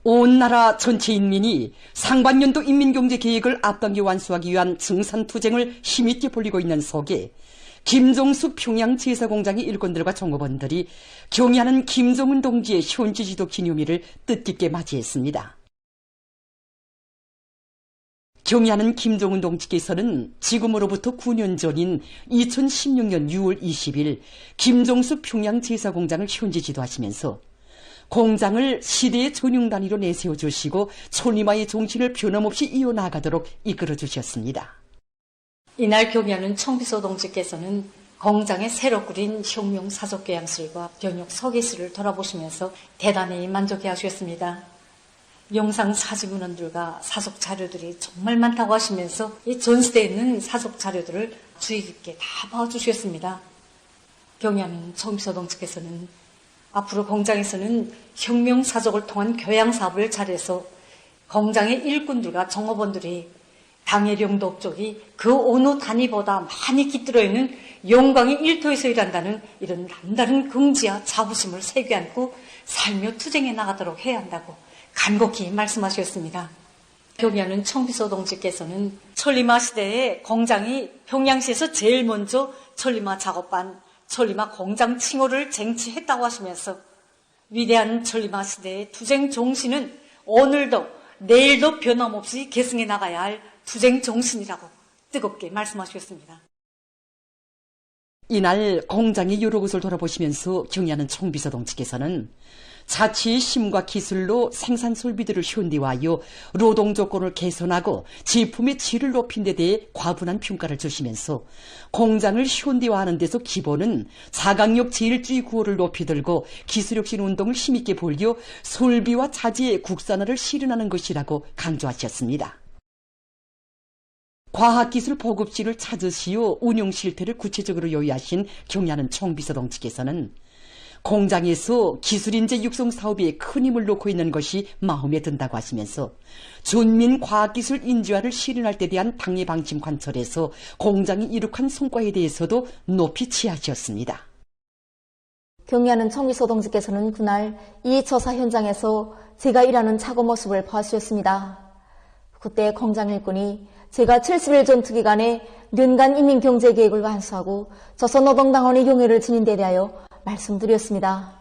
온 나라 전체 인민이 상반년도 인민경제계획을 앞당겨 완수하기 위한 증산투쟁을 힘있게 벌이고 있는 속에 김종수 평양제사공장의 일꾼들과 종업원들이 경의하는 김정은 동지의 현지지도 기념일을 뜻깊게 맞이했습니다. 경의하는 김정은 동지께서는 지금으로부터 9년 전인 2016년 6월 20일 김종수 평양제사공장을 현지 지도하시면서 공장을 시대의 전용단위로 내세워 주시고 촌리마의 정신을 변함없이 이어나가도록 이끌어 주셨습니다. 이날 경의하는 청비서 동지께서는 공장에 새로 꾸린 혁명 사족교양실과 변역 서계실을 돌아보시면서 대단히 만족해 하셨습니다. 영상 사진문헌들과 사속 자료들이 정말 많다고 하시면서 이 전시대에 있는 사속 자료들을 주의 깊게 다 봐주셨습니다. 경의하는 청비서 동지께서는 앞으로 공장에서는 혁명 사족을 통한 교양 사업을 잘해서 공장의 일꾼들과 종업원들이 당해령도 업적이 그 어느 단위보다 많이 깃들어 있는 영광의 일터에서 일한다는 이런 남다른 긍지와 자부심을 새겨 안고 살며 투쟁해 나가도록 해야 한다고 간곡히 말씀하셨습니다. 경의하는 청비서 동지께서는 천리마 시대에 공장이 평양시에서 제일 먼저 천리마 작업반, 천리마 공장 칭호를 쟁취했다고 하시면서 위대한 천리마 시대의 투쟁 정신은 오늘도 내일도 변함없이 계승해 나가야 할 투쟁 정신이라고 뜨겁게 말씀하셨습니다. 이날 공장의 여러 곳을 돌아보시면서 경의하는 청비서 동지께서는 자치의 힘과 기술로 생산 설비들을 현대화하여 노동 조건을 개선하고 제품의 질을 높인 데 대해 과분한 평가를 주시면서 공장을 현대화하는 데서 기본은 자강력 제일주의 구호를 높이 들고 기술혁신 운동을 힘있게 벌여 설비와 자재의 국산화를 실현하는 것이라고 강조하셨습니다. 과학기술 보급지를 찾으시어 운영 실태를 구체적으로 요약하신 경의하는 청비서 동지께서는 공장에서 기술인재 육성 사업에 큰 힘을 놓고 있는 것이 마음에 든다고 하시면서 전민 과학기술 인재화를 실현할 때 대한 당의 방침 관철에서 공장이 이룩한 성과에 대해서도 높이 치하셨습니다. 경의하는 청비서 동지께서는 그날 이 저사 현장에서 제가 일하는 작업 모습을 보았습니다. 그때 공장 일꾼이 제가 70일 전투 기간에 년간 인민경제계획을 완수하고 조선노동당원의 용해를 지닌 데 대하여 말씀드렸습니다.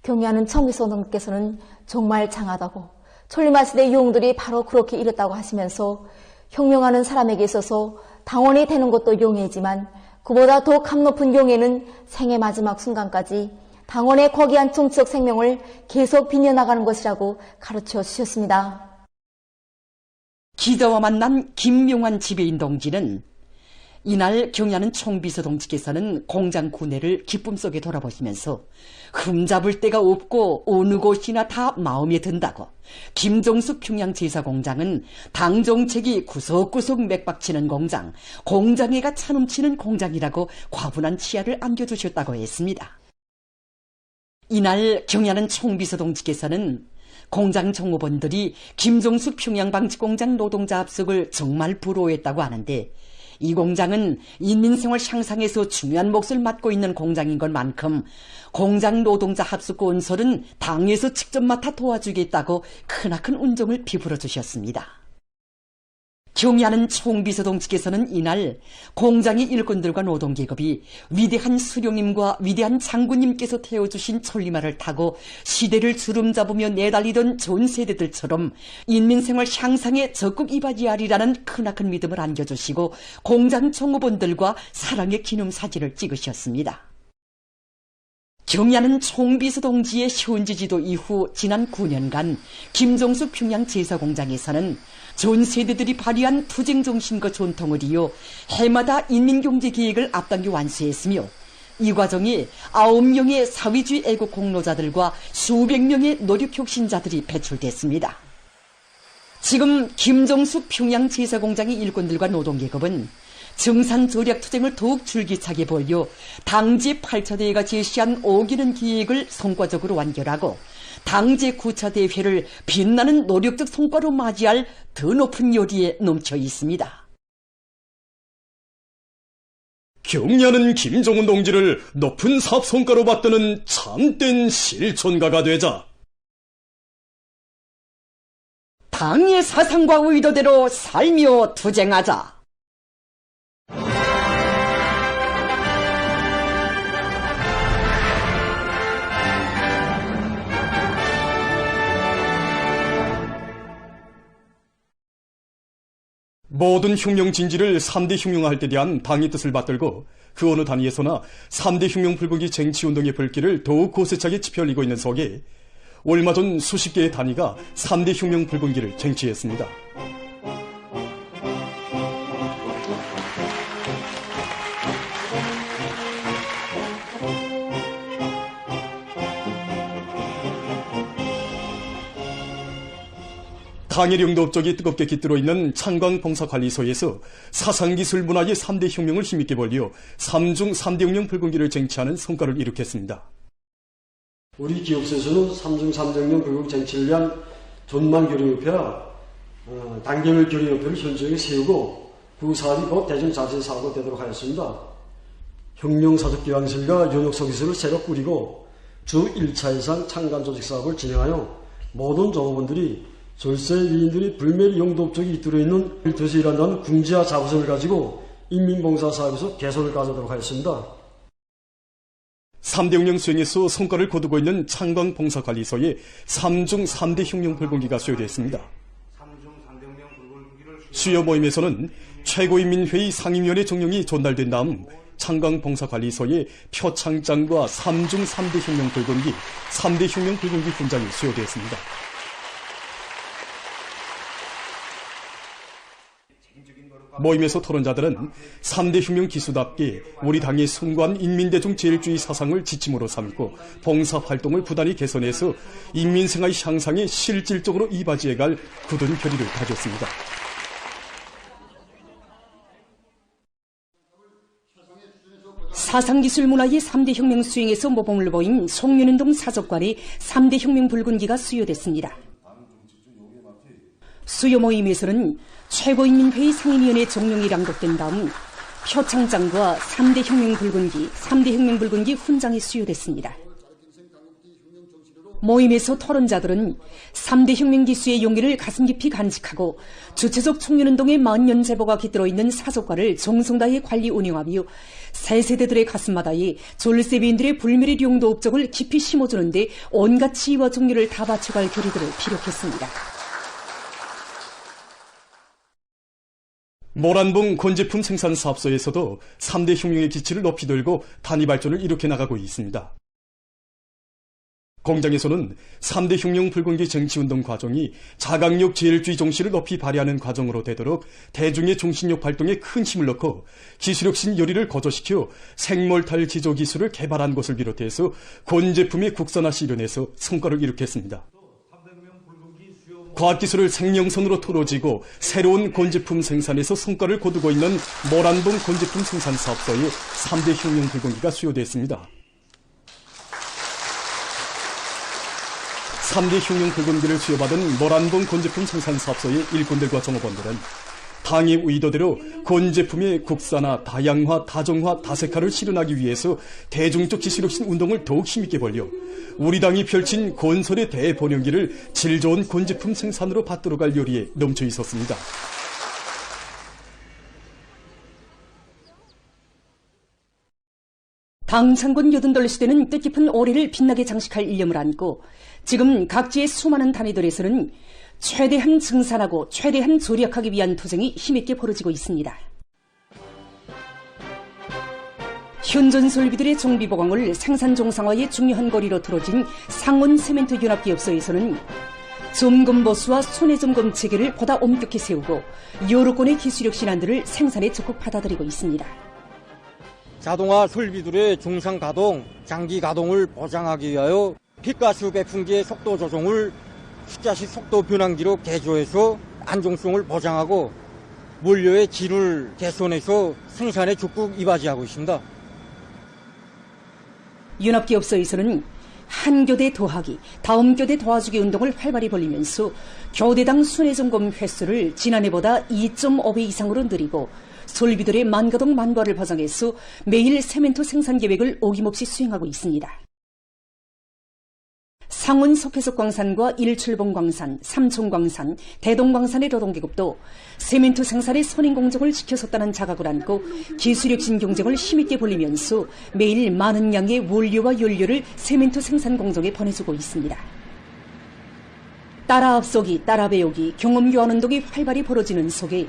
경의하는 청비서 동지께서는 정말 장하다고 천리마 시대의 용들이 바로 그렇게 이랬다고 하시면서 혁명하는 사람에게 있어서 당원이 되는 것도 용해지만 그보다 더 값높은 용해는 생의 마지막 순간까지 당원의 고귀한 정치적 생명을 계속 빛내나가는 것이라고 가르쳐 주셨습니다. 기자와 만난 김용환 지배인 동지는 이날 경의하는 청비서 동지께서는 공장 구내를 기쁨 속에 돌아보시면서 흠잡을 데가 없고 어느 곳이나 다 마음에 든다고 김종수 평양제사공장은 당 정책이 구석구석 맥박치는 공장, 공장애가 차넘치는 공장이라고 과분한 치하를 안겨주셨다고 했습니다. 이날 경의하는 청비서 동지께서는 공장 종업원들이 김종수 평양방직공장 노동자 합숙을 정말 부러워했다고 하는데 이 공장은 인민생활 향상에서 중요한 몫을 맡고 있는 공장인 것만큼 공장 노동자 합숙 건설은 당에서 직접 맡아 도와주겠다고 크나큰 운정을 비풀어 주셨습니다. 경의하는 총비서 동지께서는 이날 공장의 일꾼들과 노동계급이 위대한 수령님과 위대한 장군님께서 태워주신 천리마를 타고 시대를 주름잡으며 내달리던 전 세대들처럼 인민생활 향상에 적극 이바지하리라는 크나큰 믿음을 안겨주시고 공장 종업원들과 사랑의 기념사진을 찍으셨습니다. 경의하는 총비서 동지의 현지지도 이후 지난 9년간 김종수 평양제사공장에서는 전 세대들이 발휘한 투쟁정신과 전통을 이어 해마다 인민경제계획을 앞당겨 완수했으며 이 과정에 9명의 사회주의 애국 공로자들과 수백 명의 노력혁신자들이 배출됐습니다. 지금 김종수 평양제사공장의 일꾼들과 노동계급은 정산절약투쟁을 더욱 줄기차게 벌여 당 제8차대회가 제시한 어기는 기획을 성과적으로 완결하고 당 제9차대회를 빛나는 노력적 성과로 맞이할 더 높은 열의에 넘쳐 있습니다. 경의하는 김정은 동지를 높은 사업 성과로 받드는 참된 실천가가 되자 당의 사상과 의도대로 살며 투쟁하자. 모든 혁명 진지를 3대 혁명화할 때 대한 당의 뜻을 받들고 그 어느 단위에서나 3대 혁명 불국이 쟁취운동의 불길을 더욱 고세차게 지펴올리고 있는 속에 얼마 전 수십 개의 단위가 3대 혁명 불군기를 쟁취했습니다. 당일 영도 업적이 뜨겁게 깃들어 있는 창광봉사관리소에서 사상기술 문화의 3대 혁명을 힘있게 벌려 3중 3대 혁명 불군기를 쟁취하는 성과를 이룩했습니다. 우리 기업체에서는 3중 3대 혁명 불국 쟁취를 위한 존만 교류협회와 단계별 교류협회를 현장에 세우고 그 사업이 곧 대중자치사업으로 되도록 하였습니다. 혁명사적기관실과 연역서기술을 새로 꾸리고 주 1차 이상 창간조직사업을 진행하여 모든 종업원들이 절세위인들이 불멸 영도업적이 잇들어 있는 일터에서 일한다는 궁지와 자부심을 가지고 인민봉사사업에서 개선을 가져도록 하였습니다. 3대 혁명 수행에서 성과를 거두고 있는 창광봉사관리소에 3중 3대 혁명 불군기가 수여됐습니다. 수여 모임에서는 최고인민회의 상임위원회 정령이 전달된 다음 창광봉사관리소에 표창장과 3중 3대 혁명 불군기, 3대 혁명 불군기 훈장이 수여되었습니다. 모임에서 토론자들은 3대 혁명 기수답게 우리 당의 숭고한 인민대중 제일주의 사상을 지침으로 삼고 봉사활동을 부단히 개선해서 인민생활 향상에 실질적으로 이바지해갈 굳은 결의를 가졌습니다. 사상기술 문화의 3대 혁명 수행에서 모범을 보인 송윤운동 사적관의 3대 혁명 불군기가 수여됐습니다. 수요 모임에서는 최고인민회의 상임위원회 정령이 랑독된 다음 표창장과 3대 혁명 불군기, 3대 혁명 불군기 훈장이 수여됐습니다. 모임에서 토론자들은 3대 혁명 기수의 용기를 가슴 깊이 간직하고 주체적 청년운동의 만년 제보가 깃들어 있는 사적과를 정성 다해 관리 운영하며 새 세대들의 가슴마다에 졸세비인들의 불멸의 용도 업적을 깊이 심어주는 데 온갖 지혜와 정률을 다 바쳐갈 결의들을 피력했습니다. 모란봉 건제품 생산사업소에서도 3대 혁명의 기치를 높이 들고 단위 발전을 이룩해 나가고 있습니다. 공장에서는 3대 혁명 불군기 쟁취운동 과정이 자강력 제일주의 정신을 높이 발휘하는 과정으로 되도록 대중의 정신력 발동에 큰 힘을 넣고 기술혁신 열의를 거저시켜 생몰탈 지조 기술을 개발한 것을 비롯해서 건제품의 국산화 실현에서 성과를 이룩했습니다. 과학기술을 생명선으로 틀어지고 새로운 건제품 생산에서 성과를 거두고 있는 모란봉 건제품 생산사업소에 3대 혁명 불군기가 수여됐습니다. 3대 혁명 불군기를 수여받은 모란봉 건제품 생산사업소의 일꾼들과 종업원들은 당의 의도대로 건제품의 국산화, 다양화, 다정화, 다색화를 실현하기 위해서 대중적 기술혁신 운동을 더욱 힘있게 벌려 우리 당이 펼친 건설의 대번영기를 질 좋은 건제품 생산으로 받들어갈 요리에 넘쳐 있었습니다. 당 창군 88시대는 뜻깊은 올해를 빛나게 장식할 일념을 안고 지금 각지의 수많은 단위들에서는 최대한 증산하고 최대한 절약하기 위한 투쟁이 힘있게 벌어지고 있습니다. 현존 설비들의 정비 보강을 생산 정상화의 중요한 거리로 들어진 상원 세멘트 연합기업소에서는 점검 보수와 손해 점검 체계를 보다 엄격히 세우고 여러 건의 기술력 신안들을 생산에 적극 받아들이고 있습니다. 자동화 설비들의 중상 가동, 장기 가동을 보장하기 위하여 핏가스 배풍기의 속도 조정을 숫자식 속도 변환기로 개조해서 안정성을 보장하고 원료의 질을 개선해서 생산에 적극 이바지하고 있습니다. 연합기업소에서는 한 교대 더하기, 다음 교대 도와주기 운동을 활발히 벌이면서 교대당 순회점검 횟수를 지난해보다 2.5배 이상으로 늘리고 설비들의 만가동 만과를 보장해서 매일 세멘토 생산 계획을 어김없이 수행하고 있습니다. 상원 석회석광산과 일출봉광산, 삼촌광산, 대동광산의 노동계급도 세멘트 생산의 선행공정을 지켜섰다는 자각을 안고 기술혁신 경쟁을 힘있게 벌이면서 매일 많은 양의 원료와 연료를 세멘트 생산 공정에 보내주고 있습니다. 따라 앞서기, 따라 배우기, 경험 교환 운동이 활발히 벌어지는 속에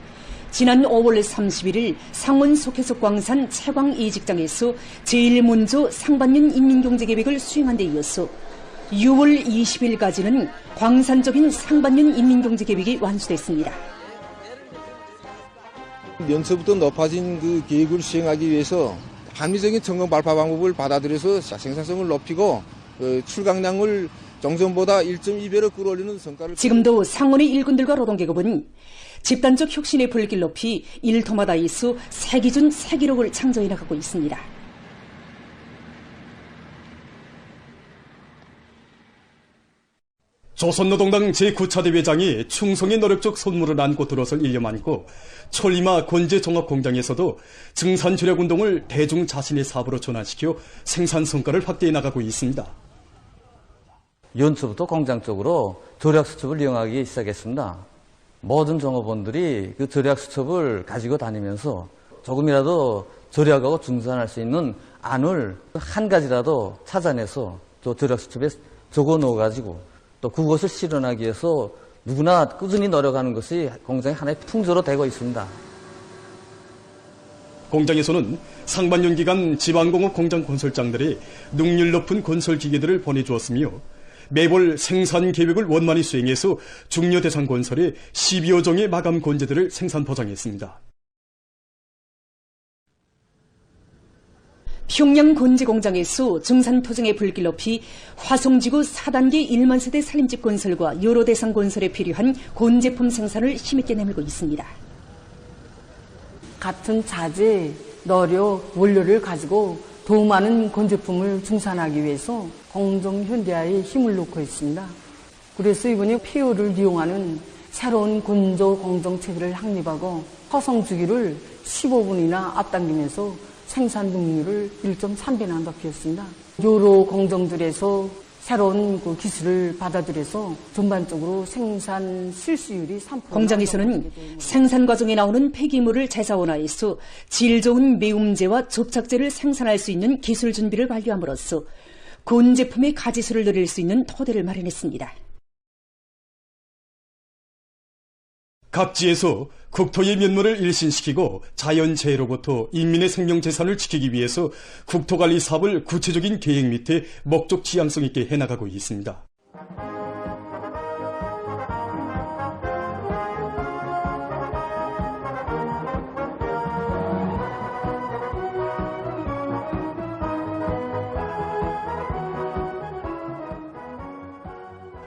지난 5월 31일 상원 석회석광산 채광 2직장에서 제일 먼저 상반년 인민경제계획을 수행한 데 이어서 6월 20일까지는 광산적인 상반년 인민경제계획이 완수됐습니다. 연서부터 높아진 그 계획을 수행하기 위해서 합리적인 점검 발파 방법을 받아들여서 생산성을 높이고 출강량을 정전보다 1.2배로 끌어올리는 성과를 지금도 상원의 일꾼들과 노동계급은 집단적 혁신의 불길 높이 일터마다에서 새 기준, 새 기록을 창조해 나가고 있습니다. 조선노동당 제9차 대회장이 충성의 노력적 손물을 안고 들어설 일념안고 철이마 건재종합공장에서도 증산주력운동을 대중 자신의 사업으로 전환시켜 생산 성과를 확대해 나가고 있습니다. 연초부터 공장 쪽으로 절약 수첩을 이용하기 시작했습니다. 모든 종업원들이 그 절약 수첩을 가지고 다니면서 조금이라도 절약하고 중산할 수 있는 안을 한 가지라도 찾아내서 또 절약 수첩에 적어 넣어가지고 또 그것을 실현하기 위해서 누구나 꾸준히 노력하는 것이 공장의 하나의 풍조로 되고 있습니다. 공장에서는 상반년 기간 지방공업 공장 건설장들이 능률 높은 건설 기계들을 보내주었으며 매월 생산 계획을 원만히 수행해서 중요 대상 건설에 12여 종의 마감 건재들을 생산 보장했습니다. 평양 건재공장에서 증산토종의 불길 높이 화성지구 4단계 1만 세대 살림집 건설과 여러 대상 건설에 필요한 건제품 생산을 힘있게 내밀고 있습니다. 같은 자재, 노력, 원료를 가지고 더 많은 건제품을 증산하기 위해서 공정현대화에 힘을 놓고 있습니다. 그래서 이번에 폐유를 이용하는 새로운 건조 공정체계를 확립하고 화성주기를 15분이나 앞당기면서 생산 능률을 1.3배나 높였습니다. 여러 공정들에서 새로운 그 기술을 받아들여서 전반적으로 생산 실수율이 3%. 공장에서는 생산 과정에 나오는 폐기물을 재자원화해서 질 좋은 매움제와 접착제를 생산할 수 있는 기술 준비를 완료함으로써 건제품의 가지수를 늘릴 수 있는 토대를 마련했습니다. 각지에서 국토의 면모를 일신시키고 자연재해로부터 인민의 생명재산을 지키기 위해서 국토관리 사업을 구체적인 계획 밑에 목적 지향성 있게 해나가고 있습니다.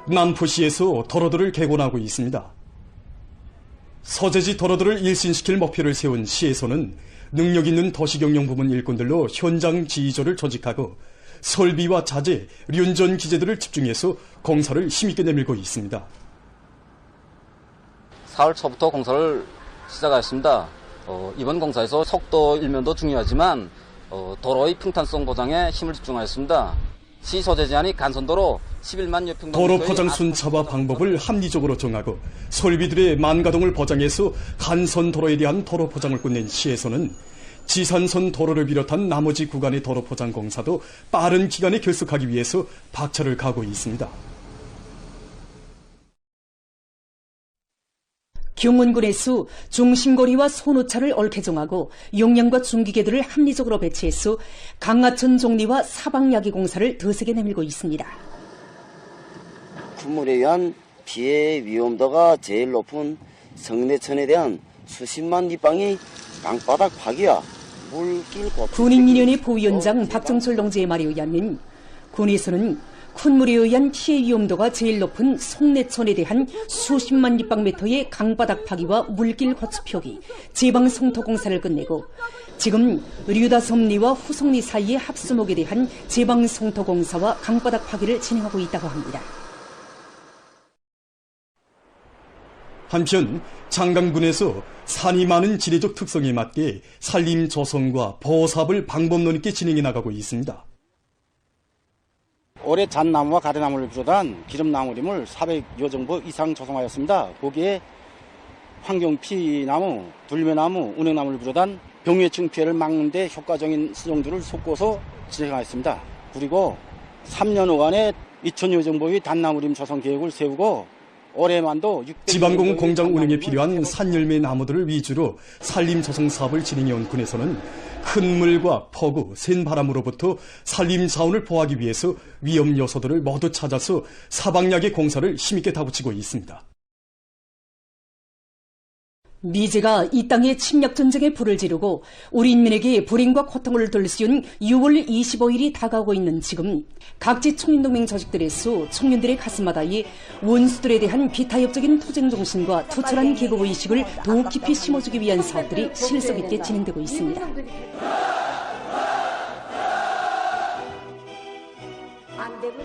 남포시에서 도로들을 개곤하고 있습니다. 서재지 도로들을 일신시킬 목표를 세운 시에서는 능력 있는 도시경영 부문 일꾼들로 현장 지휘조를 조직하고 설비와 자재, 륜전 기재들을 집중해서 공사를 힘있게 내밀고 있습니다. 4월 초부터 공사를 시작하였습니다. 이번 공사에서 속도 일면도 중요하지만 도로의 평탄성 보장에 힘을 집중하였습니다. 시 소재 제한이 간선도로 11만 여평 도로 포장 순차와 방법을 합리적으로 정하고 설비들의 만가동을 보장해서 간선 도로에 대한 도로 포장을 끝낸 시에서는 지산선 도로를 비롯한 나머지 구간의 도로 포장 공사도 빠른 기간에 결석하기 위해서 박차를 가하고 있습니다. 경원군에서 중심거리와 손오차를 얽혀 정하고 용량과 중기계들을 합리적으로 배치해서 강하천 종리와 사방야기 공사를 더 세게 내밀고 있습니다. 군물에 의한 피해 위험도가 제일 높은 성내천에 대한 수십만 립방이 강바닥 파기와 물길 고통 군인민연회 부위원장 박정철 동지의 말에 의하면 군에서는 쿤물에 의한 피해 위험도가 제일 높은 송내천에 대한 수십만立方미터의 강바닥 파기와 물길 고추 표기, 제방 성토 공사를 끝내고 지금 류다섬리와 후성리 사이의 합수목에 대한 제방 성토 공사와 강바닥 파기를 진행하고 있다고 합니다. 한편 장강군에서 산이 많은 지리적 특성에 맞게 산림 조성과 보호 사업을 방법론 있게 진행해 나가고 있습니다. 올해 잣나무와 가래나무를 비롯한 기름나무림을 400여 정보 이상 조성하였습니다. 거기에 환경피나무, 불매나무, 운행나무를 비롯한 병해충 피해를 막는 데 효과적인 수종들을 쏟고서 진행하였습니다. 그리고 3년호간에 2,000여 정보의 단나무림 조성 계획을 세우고 올해만도 지방공 공장 운영에 필요한 산열매 나무들을 위주로 산림 조성 사업을 진행해온 군에서는 큰 물과 폭우, 센 바람으로부터 산림 자원을 보호하기 위해서 위험 요소들을 모두 찾아서 사방약의 공사를 힘있게 다붙이고 있습니다. 미제가 이 땅의 침략 전쟁에 불을 지르고 우리 인민에게 불행과 고통을 돌씌운 6월 25일이 다가오고 있는 지금 각지 청년동맹 조직들에서 청년들의 가슴마다에 원수들에 대한 비타협적인 투쟁 정신과 투철한 계급의식을 더욱 깊이 심어주기 위한 사업들이 실속 있게 진행되고 있습니다.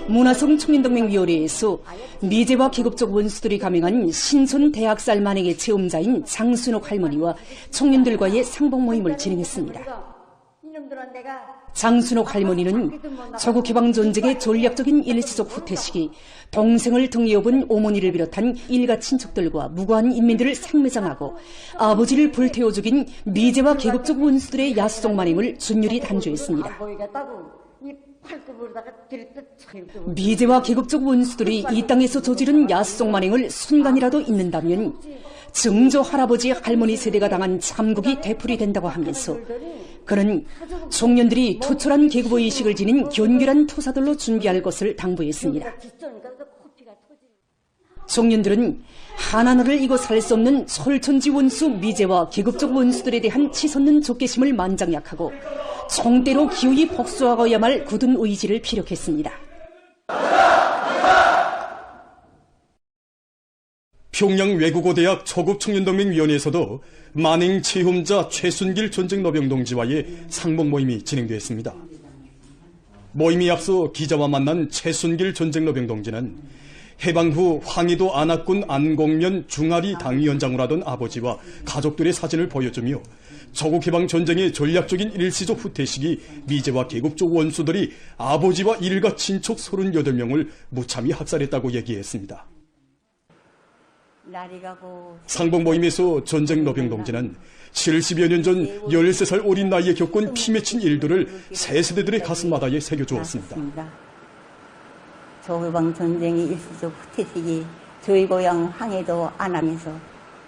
문화성 청년동맹위원회에서 미제와 계급적 원수들이 감행한 신촌 대학살 만행의 체험자인 장순옥 할머니와 청년들과의 상봉 모임을 진행했습니다. 장순옥 할머니는 조국 해방 전쟁의 전략적인 일시적 후퇴 시기 동생을 등에 업은 어머니를 비롯한 일가 친척들과 무고한 인민들을 상매장하고 아버지를 불태워 죽인 미제와 계급적 원수들의 야수적 만행을 준율이 단조했습니다. 미제와 계급적 원수들이 이 땅에서 저지른 야수적 만행을 순간이라도 잊는다면 증조 할아버지 할머니 세대가 당한 참국이 되풀이 된다고 하면서 그는 청년들이 투철한 계급의식을 지닌 견결한 투사들로 준비할 것을 당부했습니다. 청년들은 하나하나를 이고 살 수 없는 솔천지 원수 미제와 계급적 원수들에 대한 치솟는 적개심을 만장약하고 총대로 기우이 복수하고야만 할 굳은 의지를 피력했습니다. 평양 외국어대학 조국청년동맹위원회에서도 만행 체험자 최순길 전쟁노병 동지와의 상봉 모임이 진행되었습니다. 모임에 앞서 기자와 만난 최순길 전쟁노병 동지는 해방 후 황해도 안압군 안곡면 중아리 당위원장을 하던 아버지와 가족들의 사진을 보여주며 조국해방 전쟁의 전략적인 일시적 후퇴 시기 미제와 계급적 원수들이 아버지와 일가 친척 38명을 무참히 학살했다고 얘기했습니다. 상봉 모임에서 전쟁노병 동지는 70여 년 전 13살 어린 나이에 겪은 피 맺힌 일들을 새 세대들의 가슴마다에 새겨주었습니다. 조국해방 전쟁이 일시적 후퇴 시기 저희 고향 황해도 안암에서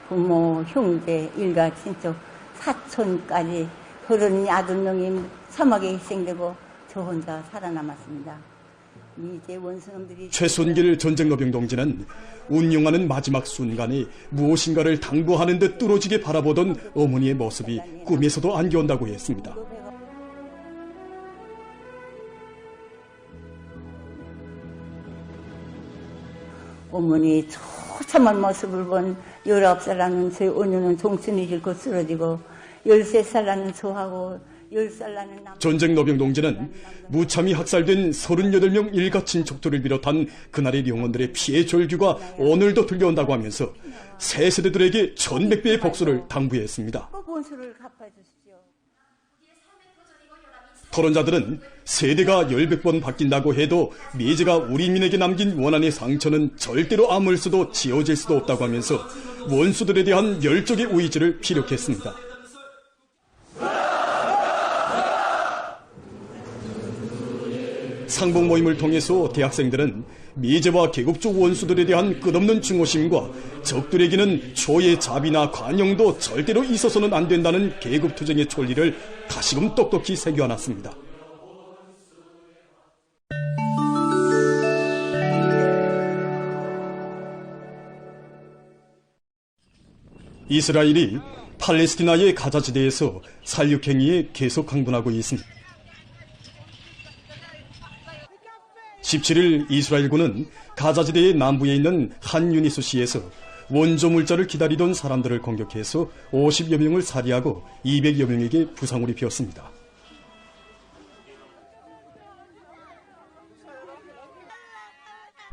부모, 형제, 일가, 친척, 사촌까지 38명이 사막에 희생되고 저 혼자 살아남았습니다. 이제 원수놈들이 최순길 전쟁노병 동지는 운용하는 마지막 순간에 무엇인가를 당부하는 듯 뚫어지게 바라보던 어머니의 모습이 꿈에서도 안겨온다고 했습니다. 어머니 처참한 모습을 본 19살 나는 제 은유는 종춘이 잃고 쓰러지고 13살 나는 저하고 10살 나는 전쟁노병 동지는 무참히 학살된 38명 일가 친척들을 비롯한 그날의 영혼들의 피해 절규가 오늘도 들려온다고 하면서 새 세대들에게 1100배의 복수를 당부했습니다. 토론자들은 세대가 10번 바뀐다고 해도 미제가 우리 인민에게 남긴 원한의 상처는 절대로 아물 수도 지워질 수도 없다고 하면서 원수들에 대한 열정의 의지를 피력했습니다. 상봉 모임을 통해서 대학생들은 미제와 계급적 원수들에 대한 끝없는 증오심과 적들에게는 초의 자비나 관용도 절대로 있어서는 안 된다는 계급투쟁의 논리를 다시금 똑똑히 새겨안았습니다. 이스라엘이 팔레스티나의 가자지대에서 살육행위에 계속 강분하고 있습니다. 17일 이스라엘군은 가자지대의 남부에 있는 한 유니스시에서 원조 물자를 기다리던 사람들을 공격해서 50여 명을 살해하고 200여 명에게 부상을 입혔습니다.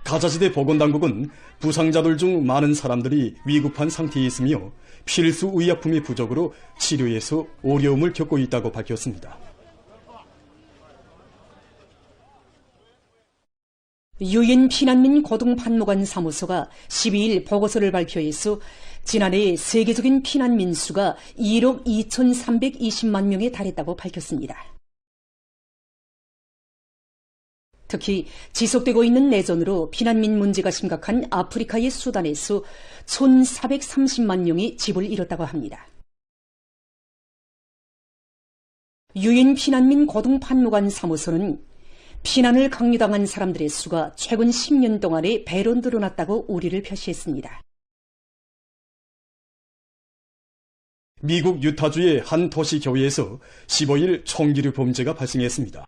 가자지대 보건당국은 부상자들 중 많은 사람들이 위급한 상태에 있으며 필수 의약품의 부족으로 치료에서 어려움을 겪고 있다고 밝혔습니다. 유엔 피난민 고등판무관 사무소가 12일 보고서를 발표해서 지난해 세계적인 피난민 수가 1억 2,320만 명에 달했다고 밝혔습니다. 특히 지속되고 있는 내전으로 피난민 문제가 심각한 아프리카의 수단에서 1,430만 명이 집을 잃었다고 합니다. 유엔 피난민 고등판무관 사무소는 피난을 강요당한 사람들의 수가 최근 10년 동안에 배로 늘어났다고 우려를 표시했습니다. 미국 유타주의 한 도시 교회에서 15일 총기류 범죄가 발생했습니다.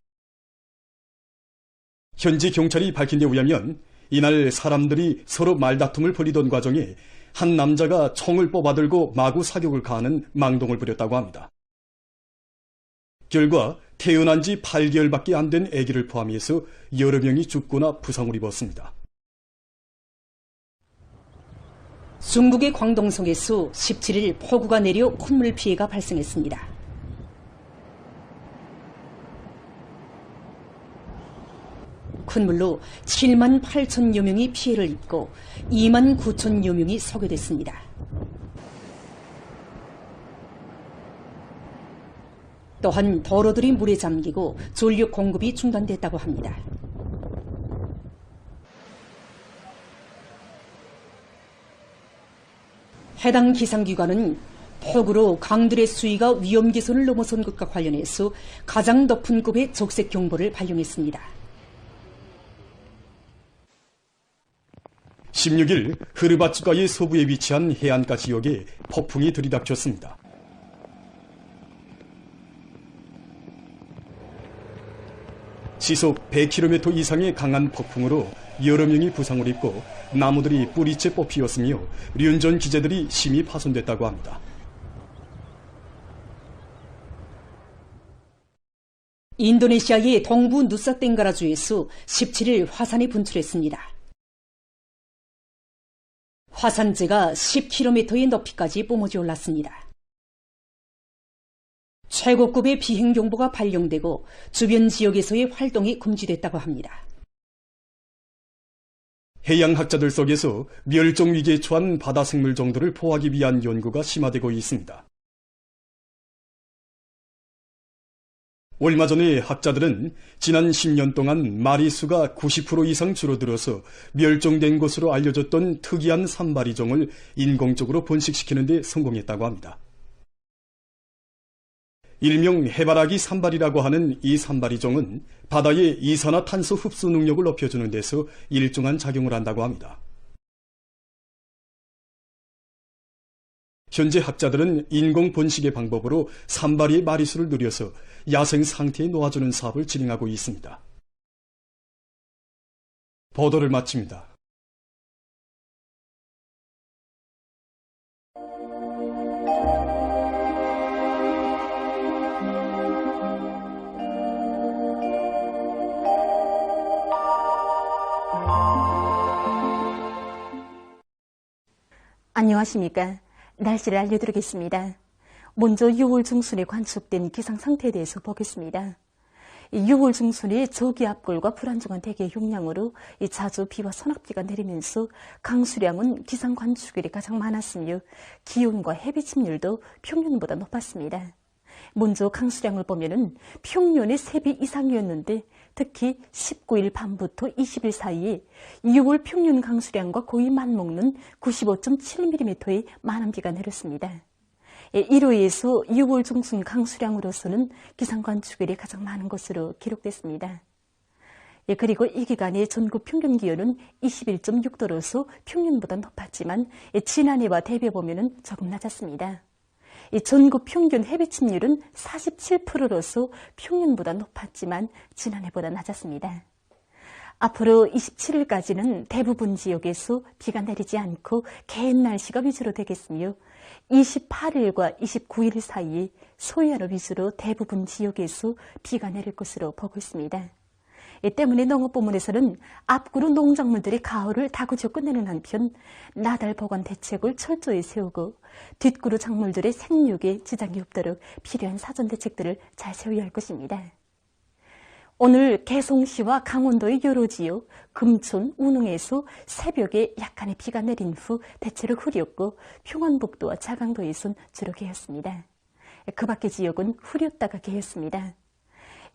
현지 경찰이 밝힌 데 의하면 이날 사람들이 서로 말다툼을 벌이던 과정에 한 남자가 총을 뽑아들고 마구 사격을 가하는 망동을 부렸다고 합니다. 결과 태어난 지 8개월밖에 안 된 아기를 포함해서 여러 명이 죽거나 부상을 입었습니다. 중국의 광동성에서 17일 폭우가 내려 콧물 피해가 발생했습니다. 큰 물로 7만 8천여 명이 피해를 입고 2만 9천여 명이 소개됐습니다. 또한 도로들이 물에 잠기고 전력 공급이 중단됐다고 합니다. 해당 기상기관은 폭우로 강들의 수위가 위험기선을 넘어선 것과 관련해서 가장 높은 급의 적색경보를 발령했습니다. 16일 흐르바츠가의 서부에 위치한 해안가 지역에 폭풍이 들이닥쳤습니다. 시속 100km 이상의 강한 폭풍으로 여러 명이 부상을 입고 나무들이 뿌리채 뽑히었으며 륜전 기재들이 심히 파손됐다고 합니다. 인도네시아의 동부 누사땡가라주에서 17일 화산이 분출했습니다. 화산재가 10km의 높이까지 뿜어져 올랐습니다. 최고급의 비행경보가 발령되고 주변 지역에서의 활동이 금지됐다고 합니다. 해양학자들 속에서 멸종위기에 처한 바다 생물 정도를 보호하기 위한 연구가 심화되고 있습니다. 얼마 전에 학자들은 지난 10년 동안 마리수가 90% 이상 줄어들어서 멸종된 것으로 알려졌던 특이한 산바리종을 인공적으로 번식시키는 데 성공했다고 합니다. 일명 해바라기 산발이라고 하는 이 산바리종은 바다의 이산화탄소 흡수 능력을 높여주는 데서 일정한 작용을 한다고 합니다. 현재 학자들은 인공 번식의 방법으로 산바리의 마리수를 늘려서 야생 상태에 놓아주는 사업을 진행하고 있습니다. 보도를 마칩니다. 안녕하십니까. 날씨를 알려드리겠습니다. 먼저 6월 중순에 관측된 기상 상태에 대해서 보겠습니다. 6월 중순에 저기압골과 불안정한 대기의 영향으로 자주 비와 소낙비가 내리면서 강수량은 기상 관측일이 가장 많았으며 기온과 해비 침률도 평년보다 높았습니다. 먼저 강수량을 보면은 평년의 3배 이상이었는데 특히 19일 밤부터 20일 사이에 6월 평균 강수량과 거의 맞먹는 95.7mm의 많은 비가 내렸습니다. 이로 인해서 6월 중순 강수량으로서는 기상 관측일이 가장 많은 것으로 기록됐습니다. 그리고 이 기간의 전국 평균 기온은 21.6도로서 평년보다 높았지만 지난해와 대비해보면 조금 낮았습니다. 전국 평균 해비 침률은 47%로서 평년보다 높았지만 지난해보다 낮았습니다. 앞으로 27일까지는 대부분 지역에서 비가 내리지 않고 개인 날씨가 위주로 되겠으며 28일과 29일 사이에 소해안을 위주로 대부분 지역에서 비가 내릴 것으로 보고 있습니다. 이 때문에 농업부문에서는 앞구로 농작물들이 가을을 다그쳐 끝내는 한편 나달 보관 대책을 철저히 세우고 뒷구로 작물들의 생육에 지장이 없도록 필요한 사전 대책들을 잘 세워야 할 것입니다. 오늘 개성시와 강원도의 여러 지역, 금촌, 운흥에서 새벽에 약간의 비가 내린 후 대체로 흐렸고 평안북도와 자강도에선 주로 개었습니다. 그 밖의 지역은 흐렸다가 개었습니다.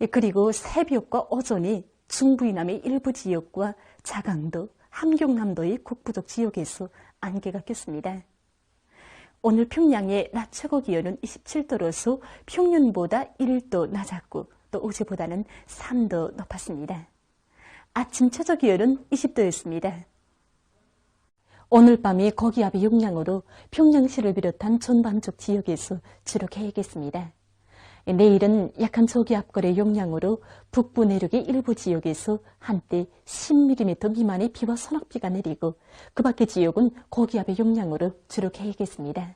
그리고 새벽과 오전에 중부 이남의 일부 지역과 자강도, 함경남도의 북부족 지역에서 안개가 꼈습니다. 오늘 평양의 낮 최고 기온은 27도로서 평년보다 1도 낮았고 또 어제보다는 3도 높았습니다. 아침 최저 기온은 20도였습니다. 오늘 밤이 고기압의 영향으로 평양시를 비롯한 전반쪽 지역에서 주로 개겠습니다. 내일은 약한 저기압골의 영향으로 북부 내륙의 일부 지역에서 한때 10mm 미만의 비와 소낙비가 내리고 그 밖의 지역은 고기압의 영향으로 주로 개겠습니다.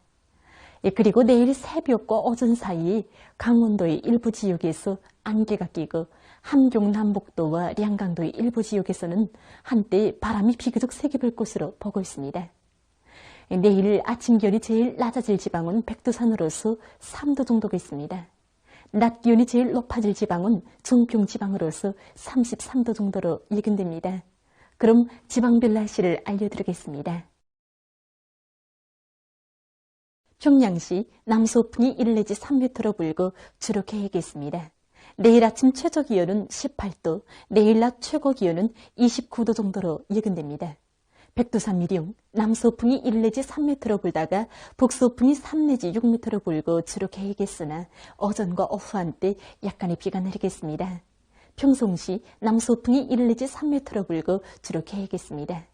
그리고 내일 새벽과 오전 사이에 강원도의 일부 지역에서 안개가 끼고 함경 남북도와 량강도의 일부 지역에서는 한때 바람이 비교적 세게 불 것으로 보고 있습니다. 내일 아침 기온이 제일 낮아질 지방은 백두산으로서 3도 정도가 있습니다. 낮 기온이 제일 높아질 지방은 종평 지방으로서 33도 정도로 예견됩니다. 그럼 지방별 날씨를 알려드리겠습니다. 평양시 남서풍이 1 내지 3m로 불고 주로 개겠습니다. 내일 아침 최저 기온은 18도, 내일 낮 최고 기온은 29도 정도로 예견됩니다. 백두산 미령, 남서풍이 1 내지 3m로 불다가 북서풍이 3 내지 6m로 불고 주로 개겠으나 오전과 오후 한때 약간의 비가 내리겠습니다. 평송시 남서풍이 1 내지 3m로 불고 주로 개겠습니다.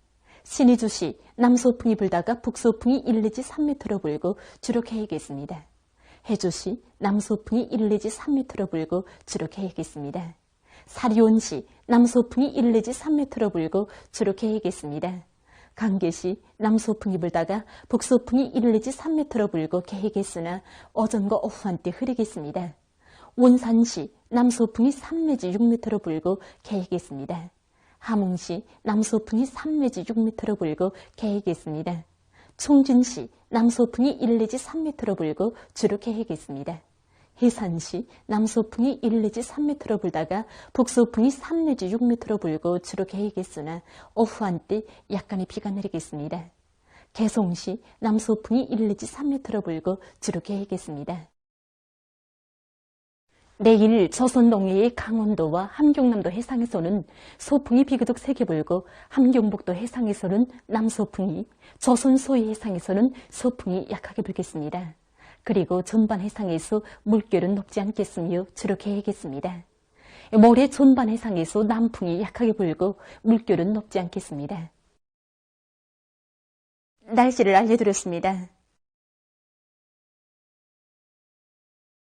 신의주시 남서풍이 불다가 북서풍이 1 내지 3m로 불고 주로 개겠습니다. 해주시 남서풍이 1 내지 3m로 불고 주로 개겠습니다. 사리온시 남서풍이 1 내지 3m로 불고 주로 개겠습니다. 강계시 남서풍이 불다가 북서풍이 1 내지 3m로 불고 개겠으나 오전과 오후 한때 흐리겠습니다. 원산시 남서풍이 3 내지 6m로 불고 개겠습니다. 함흥시 남서풍이 3 내지 6m로 불고 개겠습니다. 총진시 남서풍이 1 내지 3m로 불고 주로 개겠습니다. 해산시 남서풍이 1 내지 3m로 불다가 북서풍이 3 내지 6m로 불고 주로 개겠으나 오후 한때 약간의 비가 내리겠습니다. 개성시 남서풍이 1 내지 3m로 불고 주로 개겠습니다. 내일 조선 동해의 강원도와 함경남도 해상에서는 소풍이 비교적 세게 불고 함경북도 해상에서는 남소풍이, 조선 소해 해상에서는 소풍이 약하게 불겠습니다. 그리고 전반 해상에서 물결은 높지 않겠으며 주로 개겠습니다. 모레 전반 해상에서 남풍이 약하게 불고 물결은 높지 않겠습니다. 날씨를 알려드렸습니다.